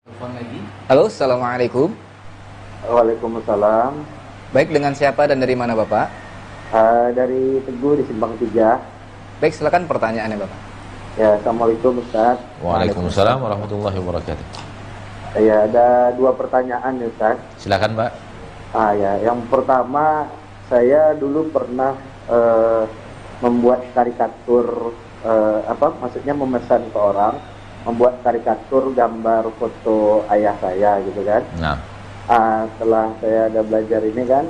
Telepon lagi. Halo, assalamualaikum. Waalaikumsalam. Baik, dengan siapa dan dari mana Bapak? Dari Teguh di Simpang 3. Baik, silakan pertanyaannya Bapak. Ya, Assalamualaikum Ustaz. Waalaikumsalam warahmatullahi wabarakatuh. Ya, ada dua pertanyaan nih Ustaz. Silakan, Pak. Ya, yang pertama, saya dulu pernah membuat karikatur, maksudnya memesan ke orang, membuat karikatur gambar foto ayah saya gitu kan. Nah, Setelah saya ada belajar ini kan,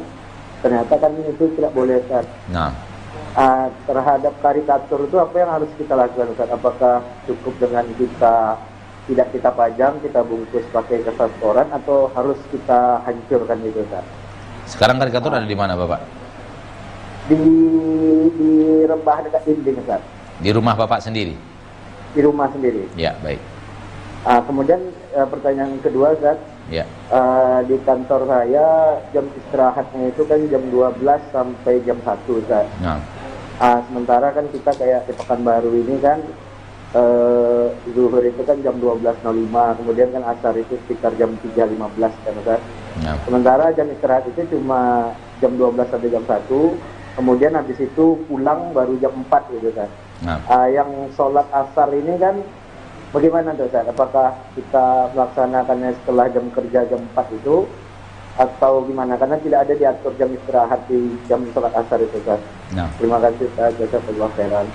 ternyata kan itu tidak boleh Ustaz. nah, Terhadap karikatur itu apa yang harus kita lakukan Ustaz? Apakah cukup dengan kita tidak kita pajang, kita bungkus pakai kertas koran, atau harus kita hancurkan gitu Ustaz? sekarang karikatur ada di mana, Bapak? Di Rembah dekat dinding Ustaz. Di rumah Bapak sendiri? Di rumah sendiri. Ya, baik. Kemudian pertanyaan kedua Ustaz, Ya, di kantor saya jam istirahatnya itu kan jam 12 sampai jam 1 Ustaz. nah, Sementara kan kita kayak di Pekanbaru ini kan zuhur itu kan jam 12.05, kemudian kan asar itu sekitar jam 3.15 kan Ustaz. nah, Sementara jam istirahat itu cuma jam 12 sampai jam 1, kemudian habis itu pulang baru jam 4 gitu Ustaz. nah. Yang sholat asar ini kan bagaimana tuh Ustaz? Apakah kita melaksanakannya setelah jam kerja jam 4 itu, atau gimana? Karena tidak ada diatur jam istirahat di jam sholat asar itu Ustaz. Nah. Terima kasih Ustaz, jazakallahu khairan.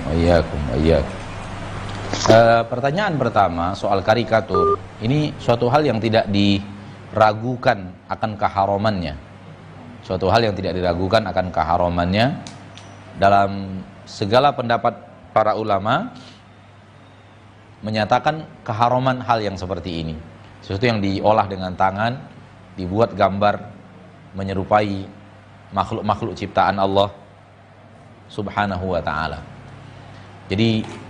Wa'iyyakum, wa'iyyakum. Pertanyaan pertama soal karikatur. Ini suatu hal yang tidak diragukan akan keharamannya. Suatu hal yang tidak diragukan akan keharamannya. Dalam segala pendapat para ulama menyatakan keharaman hal yang seperti ini. Sesuatu yang diolah dengan tangan, dibuat gambar menyerupai makhluk-makhluk ciptaan Allah Subhanahu wa ta'ala. Jadi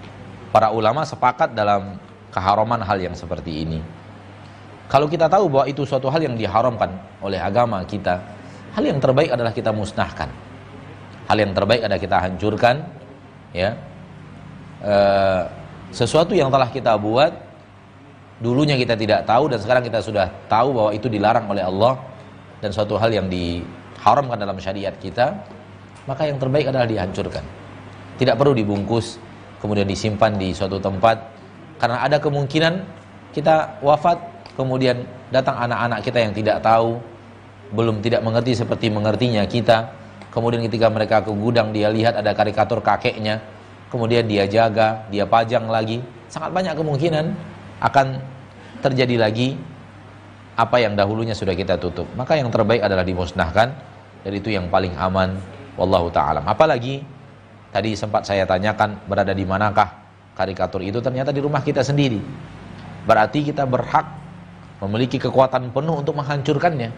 para ulama sepakat dalam keharaman hal yang seperti ini. Kalau kita tahu bahwa itu suatu hal yang diharamkan oleh agama kita, hal yang terbaik adalah kita musnahkan. Hal yang terbaik adalah kita hancurkan, ya. Sesuatu yang telah kita buat dulunya kita tidak tahu dan sekarang kita sudah tahu bahwa itu dilarang oleh Allah dan suatu hal yang diharamkan dalam syariat kita, maka yang terbaik adalah dihancurkan. Tidak perlu dibungkus kemudian disimpan di suatu tempat, karena ada kemungkinan kita wafat kemudian datang anak-anak kita yang tidak tahu, belum tidak mengerti seperti mengertinya kita. Kemudian ketika mereka ke gudang, dia lihat ada karikatur kakeknya, kemudian dia jaga, dia pajang lagi. Sangat banyak kemungkinan akan terjadi lagi apa yang dahulunya sudah kita tutup. Maka yang terbaik adalah dimusnahkan, dan itu yang paling aman. Wallahu ta'ala. Apalagi tadi sempat saya tanyakan, berada di manakah karikatur itu? Ternyata di rumah kita sendiri. Berarti kita berhak memiliki kekuatan penuh untuk menghancurkannya.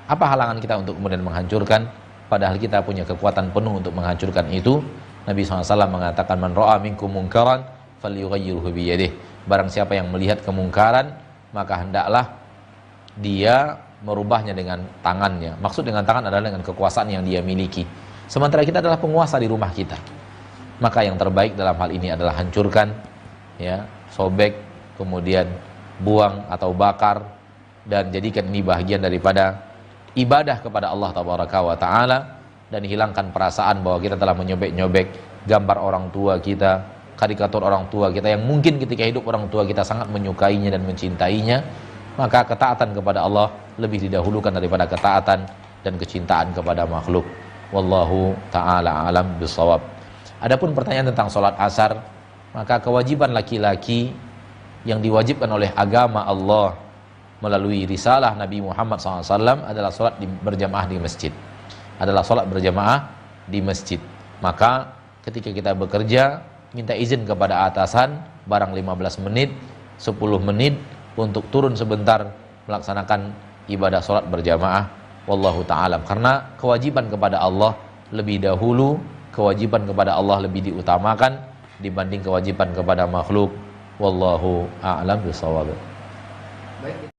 Apa halangan kita untuk kemudian menghancurkan? Padahal kita punya kekuatan penuh untuk menghancurkan itu. Nabi SAW mengatakan, man ra'a minkum munkaran falyughayyirhu biyadihi. Barang siapa yang melihat kemungkaran, maka hendaklah dia merubahnya dengan tangannya. Maksud dengan tangan adalah dengan kekuasaan yang dia miliki. Sementara kita adalah penguasa di rumah kita. Maka yang terbaik dalam hal ini adalah hancurkan, ya, sobek, kemudian buang atau bakar, dan jadikan ini bahagian daripada ibadah kepada Allah Tabaraka wa Ta'ala, dan hilangkan perasaan bahwa kita telah menyobek-nyobek gambar orang tua kita, karikatur orang tua kita yang mungkin ketika hidup orang tua kita sangat menyukainya dan mencintainya. Maka ketaatan kepada Allah lebih didahulukan daripada ketaatan dan kecintaan kepada makhluk. Wallahu ta'ala alam bisawab. Adapun pertanyaan tentang sholat asar, maka kewajiban laki-laki yang diwajibkan oleh agama Allah melalui risalah Nabi Muhammad SAW adalah sholat berjamaah di masjid. Adalah sholat berjamaah di masjid. Maka ketika kita bekerja, minta izin kepada atasan, barang 15 menit, 10 menit, untuk turun sebentar melaksanakan ibadah sholat berjamaah. Wallahu ta'ala. Karena kewajiban kepada Allah lebih dahulu, kewajiban kepada Allah lebih diutamakan dibanding kewajiban kepada makhluk. Wallahu a'lam bishawab. Baik.